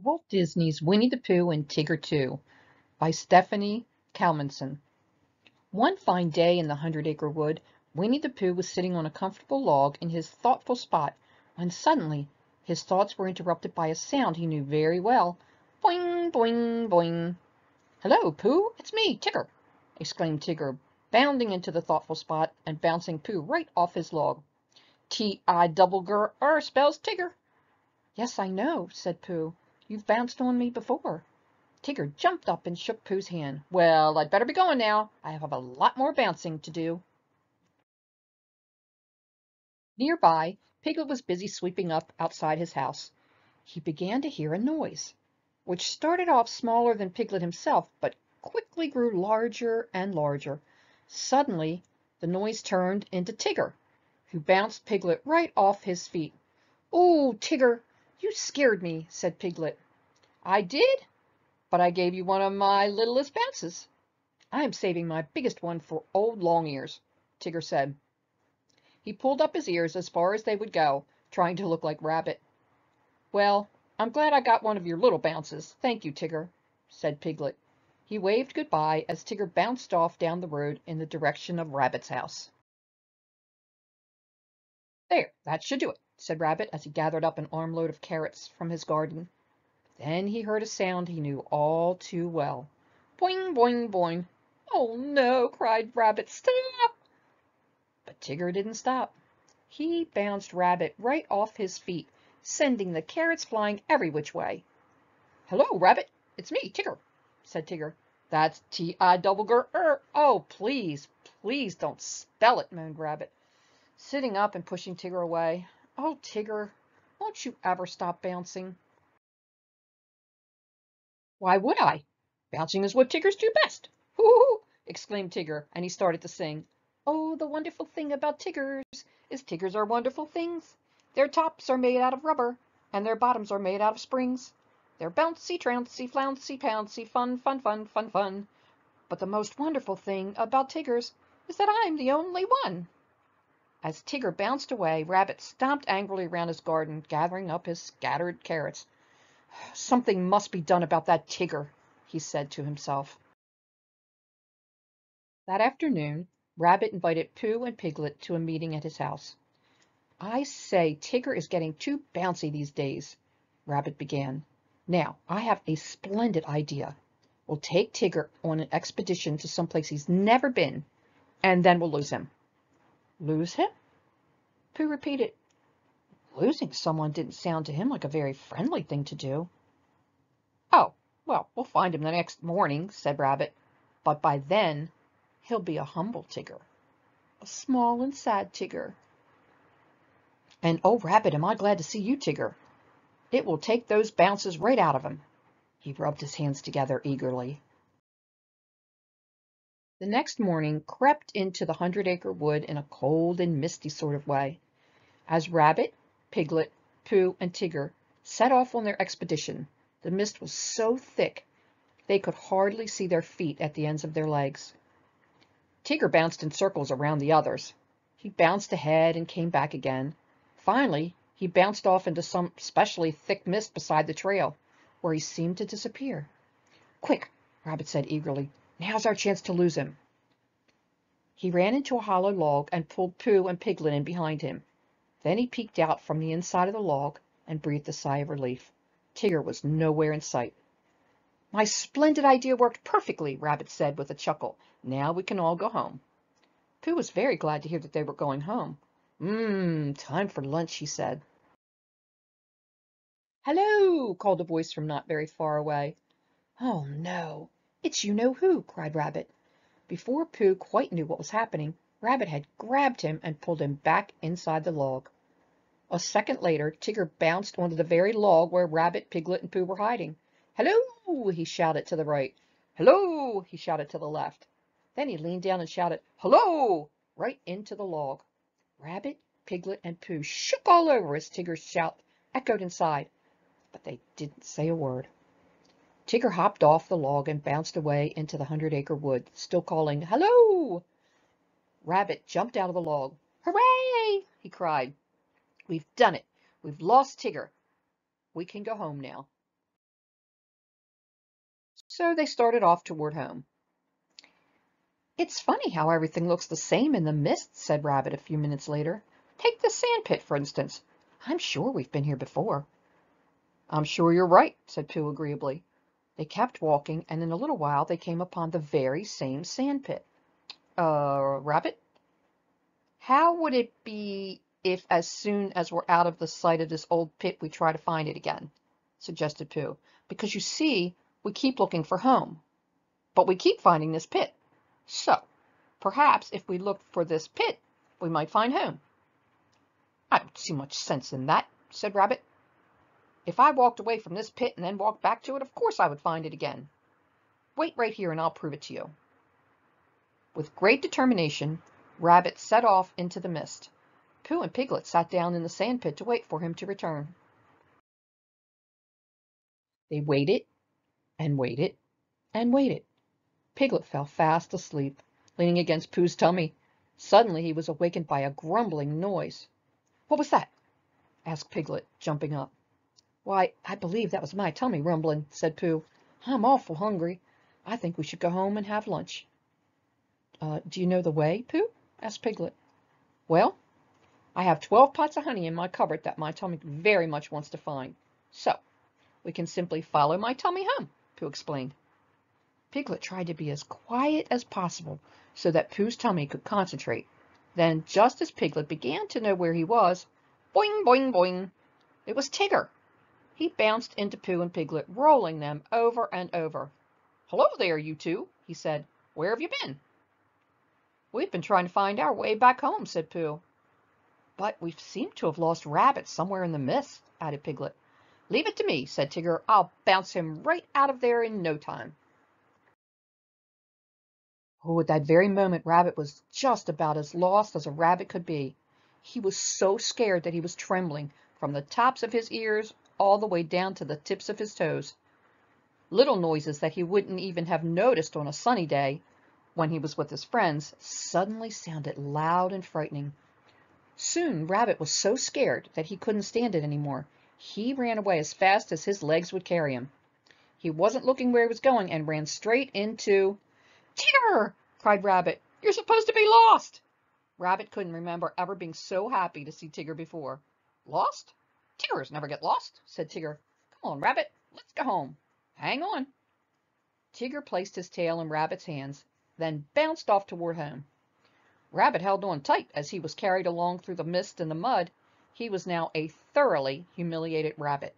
Walt Disney's Winnie the Pooh and Tigger Too by Stephanie Kalmanson. One fine day in the 100-acre wood, Winnie the Pooh was sitting on a comfortable log in his thoughtful spot when suddenly his thoughts were interrupted by a sound he knew very well. Boing, boing, boing. "Hello, Pooh, it's me, Tigger!" exclaimed Tigger, bounding into the thoughtful spot and bouncing Pooh right off his log. T-I-double-G-R spells Tigger. "Yes, I know," said Pooh. "You've bounced on me before." Tigger jumped up and shook Pooh's hand. "Well, I'd better be going now. I have a lot more bouncing to do." Nearby, Piglet was busy sweeping up outside his house. He began to hear a noise, which started off smaller than Piglet himself, but quickly grew larger and larger. Suddenly, the noise turned into Tigger, who bounced Piglet right off his feet. "Oh, Tigger, you scared me," said Piglet. "I did? But I gave you one of my littlest bounces." "I am saving my biggest one for old Longears," Tigger said. He pulled up his ears as far as they would go, trying to look like Rabbit. "Well, I'm glad I got one of your little bounces. Thank you, Tigger," said Piglet. He waved goodbye as Tigger bounced off down the road in the direction of Rabbit's house. "There, that should do it," said Rabbit as he gathered up an armload of carrots from his garden. Then he heard a sound he knew all too well. Boing, boing, boing. "Oh, no," cried Rabbit. "Stop!" But Tigger didn't stop. He bounced Rabbit right off his feet, sending the carrots flying every which way. "Hello, Rabbit, it's me, Tigger," said Tigger. "That's T-I-double-G-R. Oh, please, please don't spell it," moaned Rabbit, sitting up and pushing Tigger away. "Oh, Tigger, won't you ever stop bouncing?" "Why would I? Bouncing is what Tiggers do best." "Hoo-hoo!" exclaimed Tigger, and he started to sing. "Oh, the wonderful thing about Tiggers is Tiggers are wonderful things. Their tops are made out of rubber, and their bottoms are made out of springs. They're bouncy, trouncy, flouncy, pouncy, fun, fun, fun, fun, fun. But the most wonderful thing about Tiggers is that I'm the only one." As Tigger bounced away, Rabbit stomped angrily around his garden, gathering up his scattered carrots. "Something must be done about that Tigger," he said to himself. That afternoon, Rabbit invited Pooh and Piglet to a meeting at his house. "I say, Tigger is getting too bouncy these days," Rabbit began. "Now, I have a splendid idea. We'll take Tigger on an expedition to some place he's never been, and then we'll lose him." "Lose him?" Pooh repeated. Losing someone didn't sound to him like a very friendly thing to do. "Oh, well, we'll find him the next morning," said Rabbit. "But by then he'll be a humble Tigger, a small and sad Tigger. And oh, Rabbit, am I glad to see you, Tigger. It will take those bounces right out of him." He rubbed his hands together eagerly. The next morning crept into the 100-acre wood in a cold and misty sort of way. As Rabbit, Piglet, Pooh, and Tigger set off on their expedition, the mist was so thick they could hardly see their feet at the ends of their legs. Tigger bounced in circles around the others. He bounced ahead and came back again. Finally, he bounced off into some specially thick mist beside the trail, where he seemed to disappear. "Quick!" Rabbit said eagerly. "Now's our chance to lose him." He ran into a hollow log and pulled Pooh and Piglet in behind him. Then he peeked out from the inside of the log and breathed a sigh of relief. Tigger was nowhere in sight. "My splendid idea worked perfectly," Rabbit said with a chuckle. "Now we can all go home." Pooh was very glad to hear that they were going home. Time for lunch," he said. "Hello!" called a voice from not very far away. "Oh, no, it's you-know-who!" cried Rabbit. Before Pooh quite knew what was happening, Rabbit had grabbed him and pulled him back inside the log. A second later, Tigger bounced onto the very log where Rabbit, Piglet, and Pooh were hiding. "Hello!" he shouted to the right. "Hello!" he shouted to the left. Then he leaned down and shouted, "Hello!" right into the log. Rabbit, Piglet, and Pooh shook all over as Tigger's shout echoed inside, but they didn't say a word. Tigger hopped off the log and bounced away into the 100-acre wood, still calling, "Hello!" Rabbit jumped out of the log. "Hooray!" he cried. "We've done it. We've lost Tigger. We can go home now." So they started off toward home. "It's funny how everything looks the same in the mist," said Rabbit a few minutes later. "Take the sand pit, for instance. I'm sure we've been here before." "I'm sure you're right," said Pooh agreeably. They kept walking, and in a little while they came upon the very same sand pit. Rabbit, how would it be if as soon as we're out of the sight of this old pit we try to find it again?" suggested Pooh. "Because you see, we keep looking for home, but we keep finding this pit. So, perhaps if we looked for this pit, we might find home." "I don't see much sense in that," said Rabbit. "If I walked away from this pit and then walked back to it, of course I would find it again. Wait right here and I'll prove it to you." With great determination, Rabbit set off into the mist. Pooh and Piglet sat down in the sand pit to wait for him to return. They waited and waited and waited. Piglet fell fast asleep, leaning against Pooh's tummy. Suddenly he was awakened by a grumbling noise. "What was that?" asked Piglet, jumping up. "Why, I believe that was my tummy rumbling," said Pooh. "I'm awful hungry. I think we should go home and have lunch." Do you know the way, Pooh?" asked Piglet. "Well, I have 12 pots of honey in my cupboard that my tummy very much wants to find. So, we can simply follow my tummy home," Pooh explained. Piglet tried to be as quiet as possible so that Pooh's tummy could concentrate. Then, just as Piglet began to know where he was, boing, boing, boing, it was Tigger. He bounced into Pooh and Piglet, rolling them over and over. "Hello there, you two," he said. "Where have you been?" "We've been trying to find our way back home," said Pooh. "But we seem to have lost Rabbit somewhere in the mist," added Piglet. "Leave it to me," said Tigger. "I'll bounce him right out of there in no time." Oh, at that very moment, Rabbit was just about as lost as a rabbit could be. He was so scared that he was trembling from the tops of his ears all the way down to the tips of his toes. Little noises that he wouldn't even have noticed on a sunny day, when he was with his friends, suddenly sounded loud and frightening. Soon Rabbit was so scared that he couldn't stand it any more. He ran away as fast as his legs would carry him. He wasn't looking where he was going and ran straight into... "Tigger!" cried Rabbit. "You're supposed to be lost!" Rabbit couldn't remember ever being so happy to see Tigger before. "Lost? Tiggers never get lost," said Tigger. "Come on, Rabbit, let's go home. Hang on." Tigger placed his tail in Rabbit's hands, then bounced off toward home. Rabbit held on tight as he was carried along through the mist and the mud. He was now a thoroughly humiliated rabbit,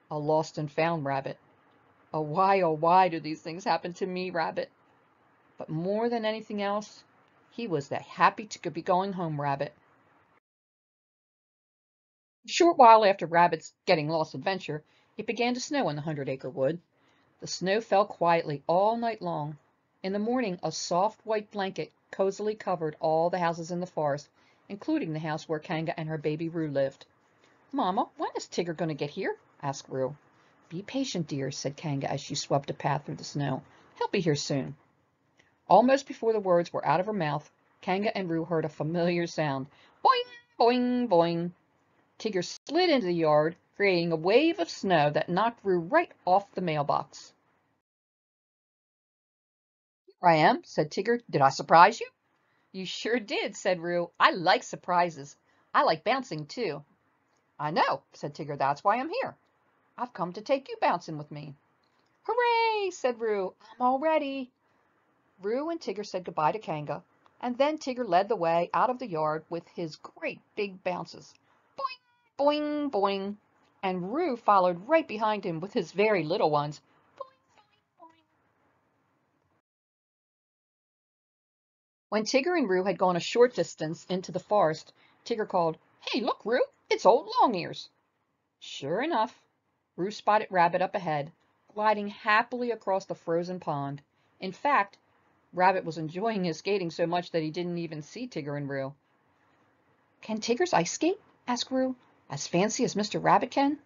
a lost and found rabbit. Oh, why do these things happen to me, Rabbit? But more than anything else, he was the happy to be going home rabbit. A short while after Rabbit's getting lost adventure, it began to snow in the 100-acre wood. The snow fell quietly all night long. In the morning, a soft white blanket cozily covered all the houses in the forest, including the house where Kanga and her baby Roo lived. "Mama, when is Tigger going to get here?" asked Roo. "Be patient, dear," said Kanga as she swept a path through the snow. "He'll be here soon." Almost before the words were out of her mouth, Kanga and Roo heard a familiar sound. Boing, boing, boing. Tigger slid into the yard, creating a wave of snow that knocked Roo right off the mailbox. "Here I am," said Tigger. "Did I surprise you?" "You sure did," said Roo. "I like surprises. I like bouncing, too." "I know," said Tigger. "That's why I'm here. I've come to take you bouncing with me." "Hooray!" said Roo. "I'm all ready." Roo and Tigger said goodbye to Kanga, and then Tigger led the way out of the yard with his great big bounces. Boing, boing, boing. And Roo followed right behind him with his very little ones. Boing, boing, boing. When Tigger and Roo had gone a short distance into the forest, Tigger called, "Hey, look, Roo, it's old Longears." Sure enough, Roo spotted Rabbit up ahead, gliding happily across the frozen pond. In fact, Rabbit was enjoying his skating so much that he didn't even see Tigger and Roo. "Can Tiggers ice skate?" asked Roo. "As fancy as Mr. Rabbit can?"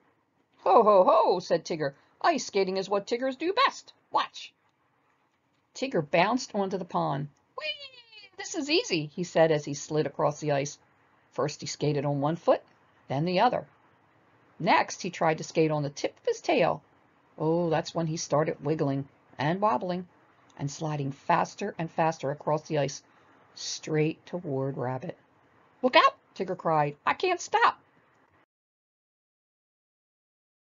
"Ho, ho, ho," said Tigger. "Ice skating is what Tiggers do best. Watch." Tigger bounced onto the pond. "Whee! This is easy," he said as he slid across the ice. First he skated on one foot, then the other. Next he tried to skate on the tip of his tail. Oh, that's when he started wiggling. and wobbling and sliding faster and faster across the ice, straight toward Rabbit. "Look out!" Tigger cried. "I can't stop."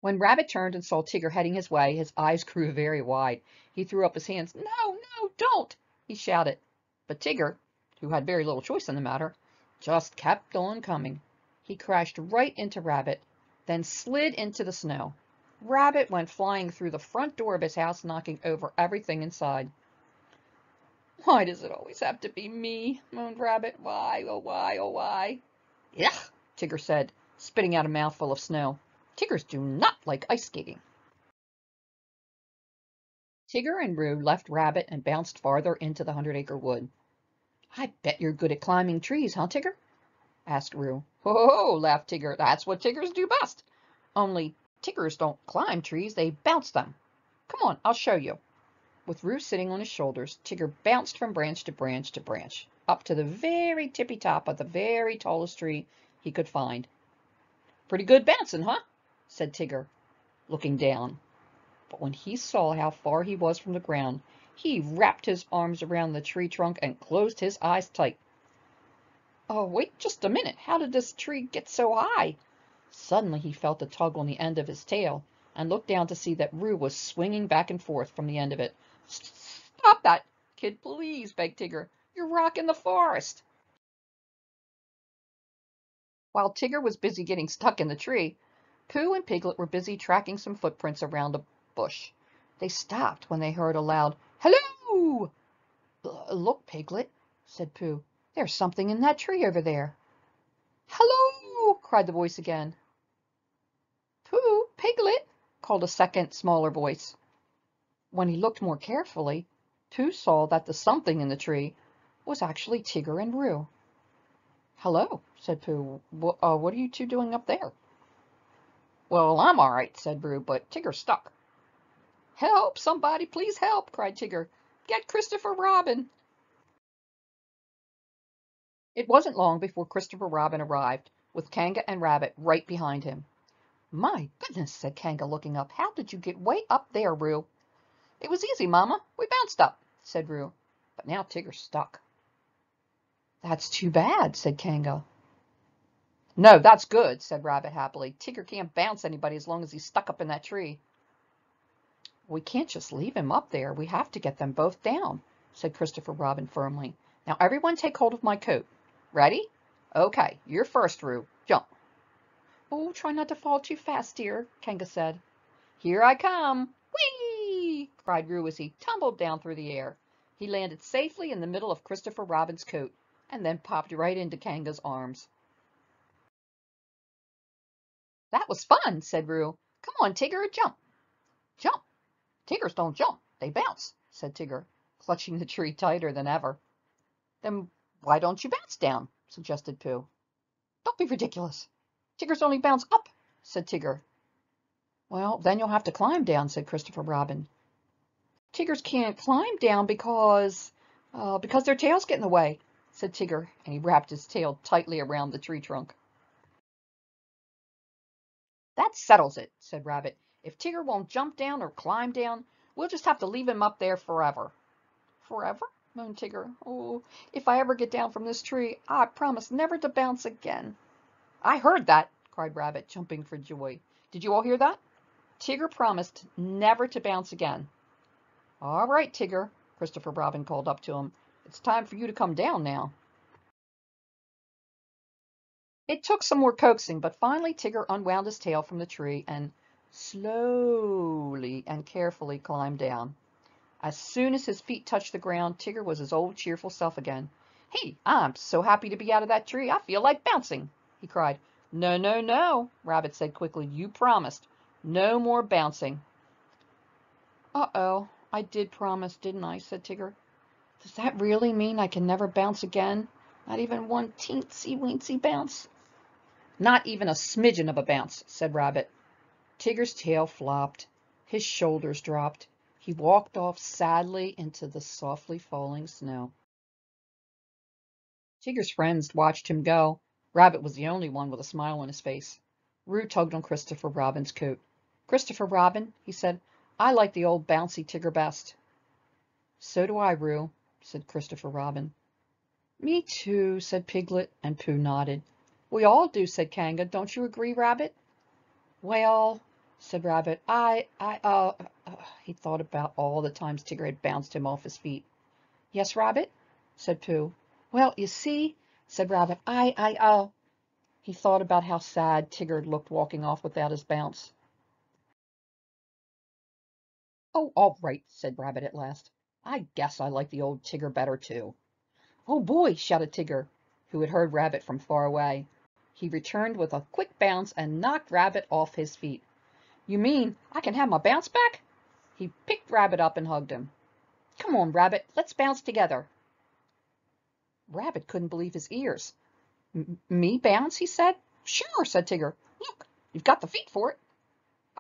When Rabbit turned and saw Tigger heading his way, his eyes grew very wide. He threw up his hands. "No, no, don't!" he shouted. But Tigger, who had very little choice in the matter, just kept on coming. He crashed right into Rabbit, then slid into the snow. Rabbit went flying through the front door of his house, knocking over everything inside. "Why does it always have to be me?" moaned Rabbit. "Why, oh why, oh why?" "Yuck!" Tigger said, spitting out a mouthful of snow. Tiggers do not like ice skating. Tigger and Roo left Rabbit and bounced farther into the 100-acre wood. "I bet you're good at climbing trees, huh, Tigger?" asked Roo. "Ho, ho, ho!" laughed Tigger. "That's what Tiggers do best. Only Tiggers don't climb trees, they bounce them. Come on, I'll show you." With Roo sitting on his shoulders, Tigger bounced from branch to branch to branch, up to the very tippy top of the very tallest tree he could find. "Pretty good bouncing, huh?" said Tigger, looking down. But when he saw how far he was from the ground, he wrapped his arms around the tree trunk and closed his eyes tight. "Oh, wait just a minute. How did this tree get so high?" Suddenly he felt a tug on the end of his tail and looked down to see that Roo was swinging back and forth from the end of it. "Stop that, kid, please," begged Tigger. "You're rocking the forest." While Tigger was busy getting stuck in the tree, Pooh and Piglet were busy tracking some footprints around a bush. They stopped when they heard a loud "Hello!" "Look, Piglet," said Pooh. "There's something in that tree over there." "Hello!" cried the voice again. "Pooh, Piglet!" called a second, smaller voice. When he looked more carefully, Pooh saw that the something in the tree was actually Tigger and Roo. "Hello," said Pooh. What are you two doing up there?" "Well, I'm all right," said Roo, "but Tigger's stuck." "Help! Somebody, please help!" cried Tigger. "Get Christopher Robin!" It wasn't long before Christopher Robin arrived, with Kanga and Rabbit right behind him. "My goodness," said Kanga, looking up. "How did you get way up there, Roo?" "It was easy, Mama. We bounced up," said Roo. "But now Tigger's stuck." "That's too bad," said Kanga. "No, that's good," said Rabbit happily. "Tigger can't bounce anybody as long as he's stuck up in that tree." "We can't just leave him up there. We have to get them both down," said Christopher Robin firmly. "Now everyone take hold of my coat. Ready? Okay, you're first, Roo. Jump." "Oh, try not to fall too fast, dear," Kanga said. "Here I come. Whee!" cried Roo as he tumbled down through the air. He landed safely in the middle of Christopher Robin's coat and then popped right into Kanga's arms. "That was fun," said Roo. "Come on, Tigger, jump." "Jump? Tiggers don't jump, they bounce," said Tigger, clutching the tree tighter than ever. "Then why don't you bounce down?" suggested Pooh. "Don't be ridiculous. Tiggers only bounce up," said Tigger. "Well, then you'll have to climb down," said Christopher Robin. "Tiggers can't climb down because their tails get in the way," said Tigger, and he wrapped his tail tightly around the tree trunk. "That settles it," said Rabbit. "If Tigger won't jump down or climb down, we'll just have to leave him up there forever." "Forever?" moaned Tigger. "Oh, if I ever get down from this tree, I promise never to bounce again." "I heard that!" cried Rabbit, jumping for joy. "Did you all hear that? Tigger promised never to bounce again." "All right, Tigger," Christopher Robin called up to him. "It's time for you to come down now." It took some more coaxing, but finally Tigger unwound his tail from the tree and slowly and carefully climbed down. As soon as his feet touched the ground, Tigger was his old cheerful self again. "Hey, I'm so happy to be out of that tree, I feel like bouncing," he cried. "No, no, no," Rabbit said quickly. "You promised. No more bouncing." "Uh-oh, I did promise, didn't I?" said Tigger. "Does that really mean I can never bounce again? Not even one teensy-weensy bounce?" "Not even a smidgen of a bounce," said Rabbit. Tigger's tail flopped. His shoulders dropped. He walked off sadly into the softly falling snow. Tigger's friends watched him go. Rabbit was the only one with a smile on his face. Roo tugged on Christopher Robin's coat. "Christopher Robin," he said, "I like the old bouncy Tigger best." "So do I, Roo," said Christopher Robin. "Me too," said Piglet, and Pooh nodded. "We all do," said Kanga. "Don't you agree, Rabbit?" "Well," said Rabbit, he thought about all the times Tigger had bounced him off his feet. "Yes, Rabbit?" said Pooh. "Well, you see," said Rabbit, he thought about how sad Tigger had looked walking off without his bounce. "Oh, all right," said Rabbit at last. "I guess I like the old Tigger better, too." "Oh, boy!" shouted Tigger, who had heard Rabbit from far away. He returned with a quick bounce and knocked Rabbit off his feet. "You mean I can have my bounce back?" He picked Rabbit up and hugged him. "Come on, Rabbit, let's bounce together." Rabbit couldn't believe his ears. "Me bounce?" he said. "Sure," said Tigger. "Look, you've got the feet for it."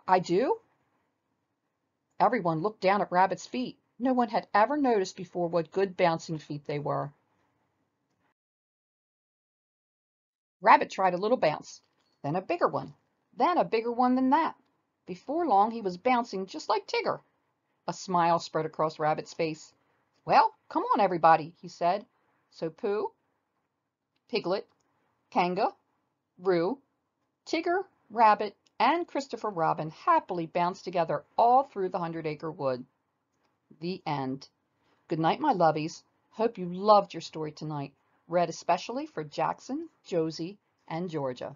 "I do?" Everyone looked down at Rabbit's feet. No one had ever noticed before what good bouncing feet they were. Rabbit tried a little bounce, then a bigger one, then a bigger one than that. Before long he was bouncing just like Tigger. A smile spread across Rabbit's face. "Well, come on, everybody," he said. So Pooh, Piglet, Kanga, Roo, Tigger, Rabbit, and Christopher Robin happily bounced together all through the 100-acre wood. The end. Good night, my lovies. Hope you loved your story tonight. Read especially for Jackson, Josie, and Georgia.